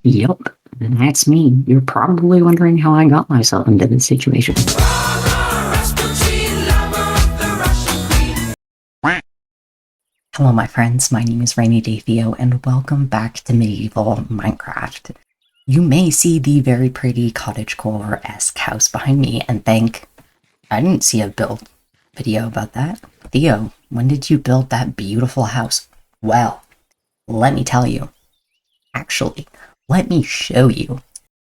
Yup, that's me. You're probably wondering how I got myself into this situation. Hello my friends, my name is Rainy Day Theo, and welcome back to Medieval Minecraft. You may see the very pretty cottagecore-esque house behind me and think, I didn't see a build video about that. Theo, when did you build that beautiful house? Well, let me tell you. Actually, let me show you.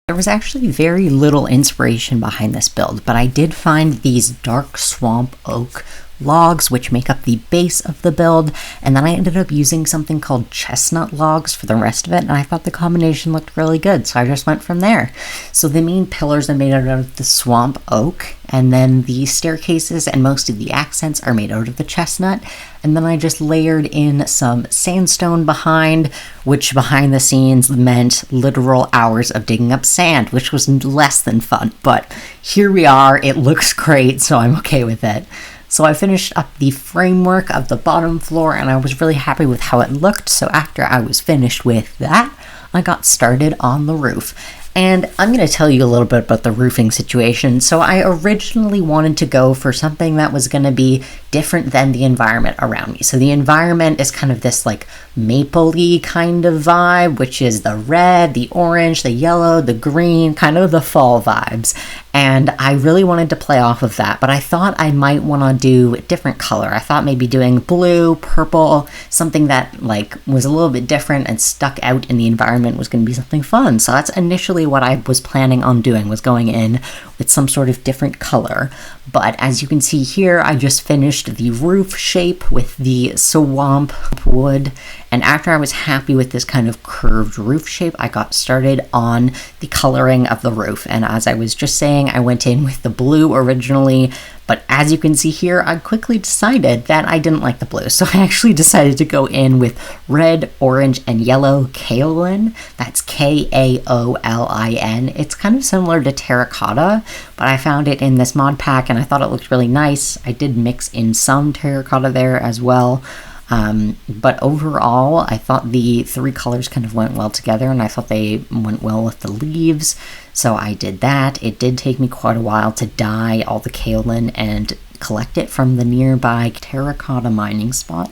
There was actually very little inspiration behind this build, but I did find these dark swamp oak logs which make up the base of the build, and then I ended up using something called chestnut logs for the rest of it, and I thought the combination looked really good, so I just went from there. So the main pillars are made out of the swamp oak, and then the staircases and most of the accents are made out of the chestnut, and then I just layered in some sandstone behind, which behind the scenes meant literal hours of digging up sand, which was less than fun, but here we are, it looks great, so I'm okay with it. So I finished up the framework of the bottom floor and I was really happy with how it looked, so after I was finished with that, I got started on the roof. And I'm going to tell you a little bit about the roofing situation. So I originally wanted to go for something that was going to be different than the environment around me. So the environment is kind of this like maple-y kind of vibe, which is the red, the orange, the yellow, the green, kind of the fall vibes. And I really wanted to play off of that, but I thought I might want to do a different color. I thought maybe doing blue, purple, something that like was a little bit different and stuck out in the environment was going to be something fun. So that's initially what I was planning on doing, was going in with some sort of different color. But as you can see here, I just finished the roof shape with the swamp wood. And after I was happy with this kind of curved roof shape, I got started on the coloring of the roof. And as I was just saying, I went in with the blue originally, but as you can see here, I quickly decided that I didn't like the blue. So I actually decided to go in with red, orange, and yellow kaolin. That's Kaolin. It's kind of similar to terracotta, but I found it in this mod pack and I thought it looked really nice. I did mix in some terracotta there as well. But overall, I thought the three colors kind of went well together, and I thought they went well with the leaves, so I did that. It did take me quite a while to dye all the kaolin and collect it from the nearby terracotta mining spot,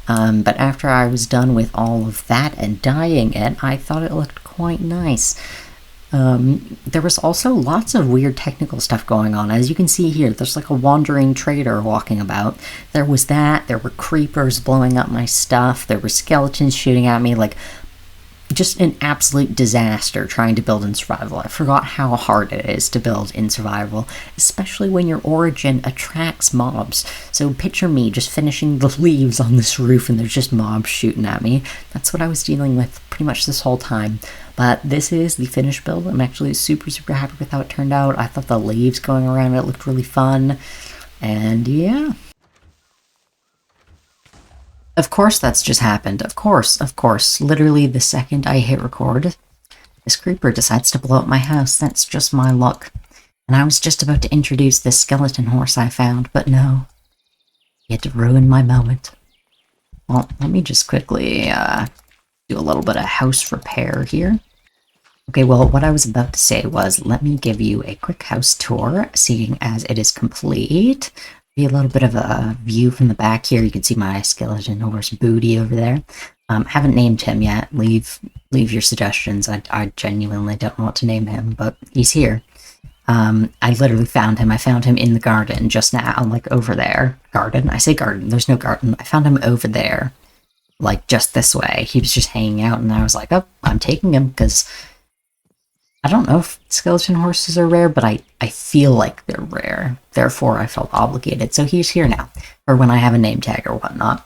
but after I was done with all of that and dyeing it, I thought it looked quite nice. There was also lots of weird technical stuff going on. As you can see here, there's like a wandering trader walking about. There was that, there were creepers blowing up my stuff, there were skeletons shooting at me, like just an absolute disaster trying to build in survival. I forgot how hard it is to build in survival, especially when your origin attracts mobs. So picture me just finishing the leaves on this roof and there's just mobs shooting at me. That's what I was dealing with pretty much this whole time. But this is the finished build. I'm actually super happy with how it turned out. I thought the leaves going around it looked really fun. And yeah. Of course that's just happened. Of course. Literally the second I hit record, this creeper decides to blow up my house. That's just my luck. And I was just about to introduce this skeleton horse I found, but no. He had to ruin my moment. Well, let me just quickly do a little bit of house repair here. Okay, well, what I was about to say was, let me give you a quick house tour, seeing as it is complete. Be a little bit of a view from the back here. You can see my skeleton horse Booty over there. Haven't named him yet. Leave your suggestions. I genuinely don't know what to name him, but he's here. I literally found him. I found him in the garden just now, like over there. Garden? I say garden. There's no garden. I found him over there, like just this way. He was just hanging out, and I was like, oh, I'm taking him, because I don't know if skeleton horses are rare, but I feel like they're rare. Therefore, I felt obligated. So he's here now, or when I have a name tag or whatnot.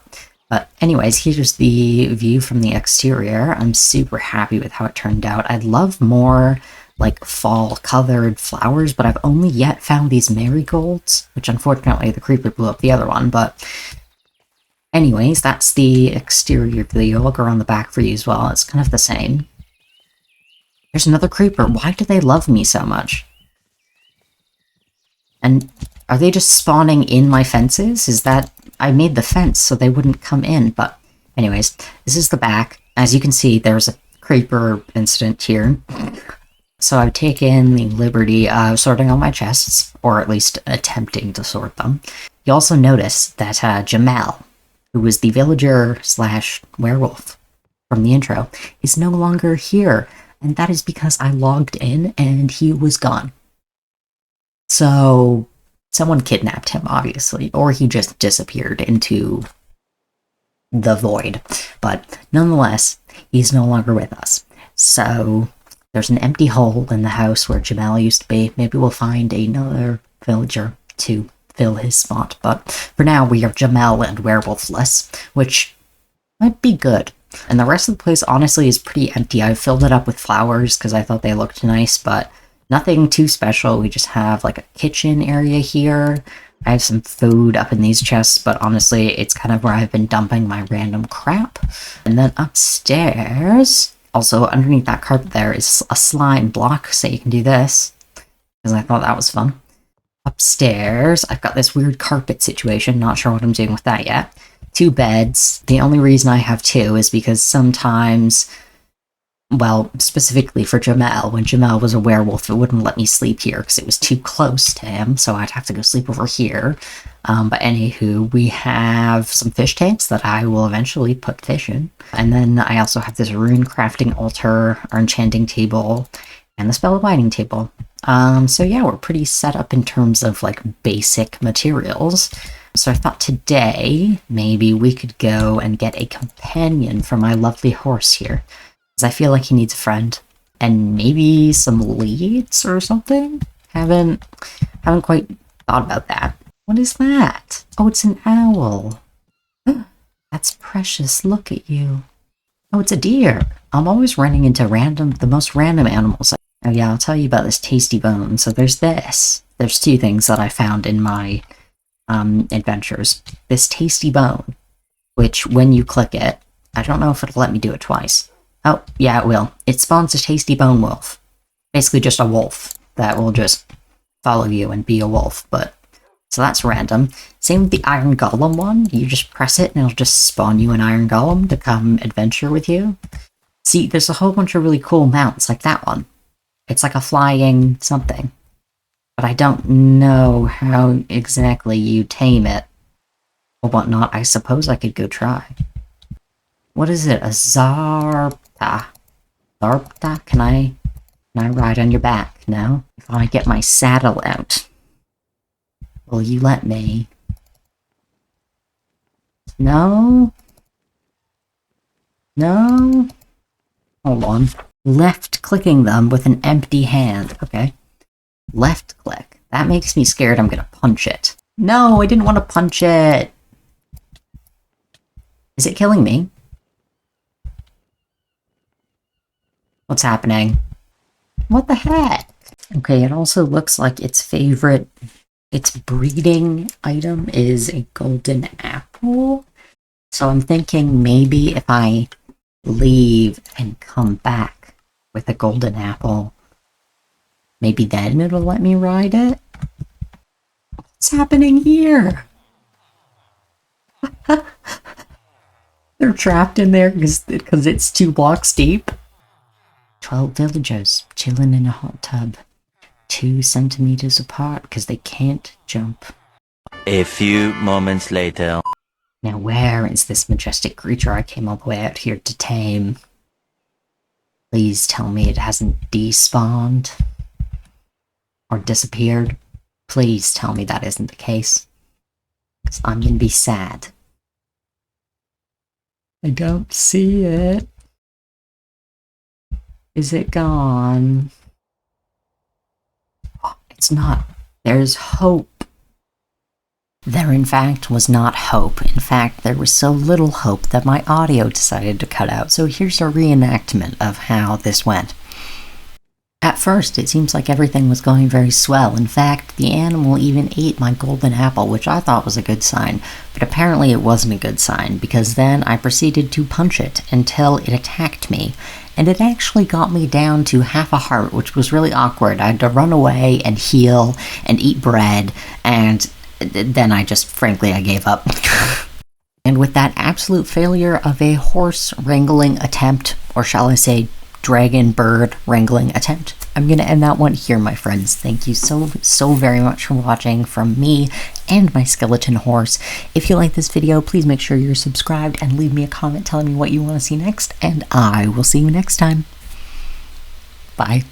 But anyways, here's the view from the exterior. I'm super happy with how it turned out. I'd love more like fall-colored flowers, but I've only yet found these marigolds, which unfortunately the creeper blew up the other one, but anyways, that's the exterior view. I'll go around the back for you as well. It's kind of the same. There's another creeper. Why do they love me so much? And are they just spawning in my fences? Is that... I made the fence so they wouldn't come in, but anyways, this is the back. As you can see, there's a creeper incident here. So I've taken the liberty of sorting all my chests, or at least attempting to sort them. You also notice that Jamel, who was the villager/werewolf from the intro, is no longer here, and that is because I logged in and he was gone. So someone kidnapped him, obviously, or he just disappeared into the void. But nonetheless, he's no longer with us. So there's an empty hole in the house where Jamel used to be. Maybe we'll find another villager to fill his spot. But for now, we are Jamel and werewolfless, which might be good. And the rest of the place, honestly, is pretty empty. I filled it up with flowers because I thought they looked nice, but nothing too special. We just have like a kitchen area here. I have some food up in these chests, but honestly, it's kind of where I've been dumping my random crap. And then upstairs, also underneath that carpet there is a slime block, so you can do this, because I thought that was fun. Upstairs, I've got this weird carpet situation, not sure what I'm doing with that yet. 2 beds. The only reason I have 2 is because sometimes, well, specifically for Jamel, when Jamel was a werewolf, it wouldn't let me sleep here because it was too close to him, so I'd have to go sleep over here. But anywho, we have some fish tanks that I will eventually put fish in. And then I also have this rune crafting altar, our enchanting table, and the spell binding table. So yeah, we're pretty set up in terms of like basic materials. So I thought today, maybe we could go and get a companion for my lovely horse here. Because I feel like he needs a friend. And maybe some leads or something? Haven't quite thought about that. What is that? Oh, it's an owl. That's precious, look at you. Oh, it's a deer. I'm always running into the most random animals. Oh yeah, I'll tell you about this tasty bone. So there's this. There's 2 things that I found in my adventures. This tasty bone, which when you click it, I don't know if it'll let me do it twice. Oh, yeah, it will. It spawns a tasty bone wolf. Basically just a wolf that will just follow you and be a wolf, but so that's random. Same with the iron golem one. You just press it and it'll just spawn you an iron golem to come adventure with you. See, there's a whole bunch of really cool mounts like that one. It's like a flying something. But I don't know how exactly you tame it or whatnot. I suppose I could go try. What is it? A Zarpta. Zarpta? Can I ride on your back? No? If I get my saddle out, will you let me? No? No? Hold on. Left clicking them with an empty hand. Okay. Left click. That makes me scared I'm gonna punch it. No, I didn't want to punch it! Is it killing me? What's happening? What the heck? Okay, it also looks like its breeding item is a golden apple. So I'm thinking maybe if I leave and come back with a golden apple, maybe then it'll let me ride it? What's happening here? They're trapped in there because it's 2 blocks deep. 12 villagers chilling in a hot tub. 2 centimeters apart because they can't jump. A few moments later. Now where is this majestic creature I came all the way out here to tame? Please tell me it hasn't despawned or disappeared. Please tell me that isn't the case, because I'm gonna be sad. I don't see it. Is it gone? Oh, it's not. There's hope. There, in fact, was not hope. In fact, there was so little hope that my audio decided to cut out. So here's a reenactment of how this went. At first, it seems like everything was going very swell. In fact, the animal even ate my golden apple, which I thought was a good sign. But apparently it wasn't a good sign, because then I proceeded to punch it until it attacked me. And it actually got me down to half a heart, which was really awkward. I had to run away and heal and eat bread, and then I just, frankly, I gave up. And with that absolute failure of a horse wrangling attempt, or shall I say dragon bird wrangling attempt, I'm going to end that one here, my friends. Thank you so very much for watching from me and my skeleton horse. If you like this video, please make sure you're subscribed and leave me a comment telling me what you want to see next, and I will see you next time. Bye.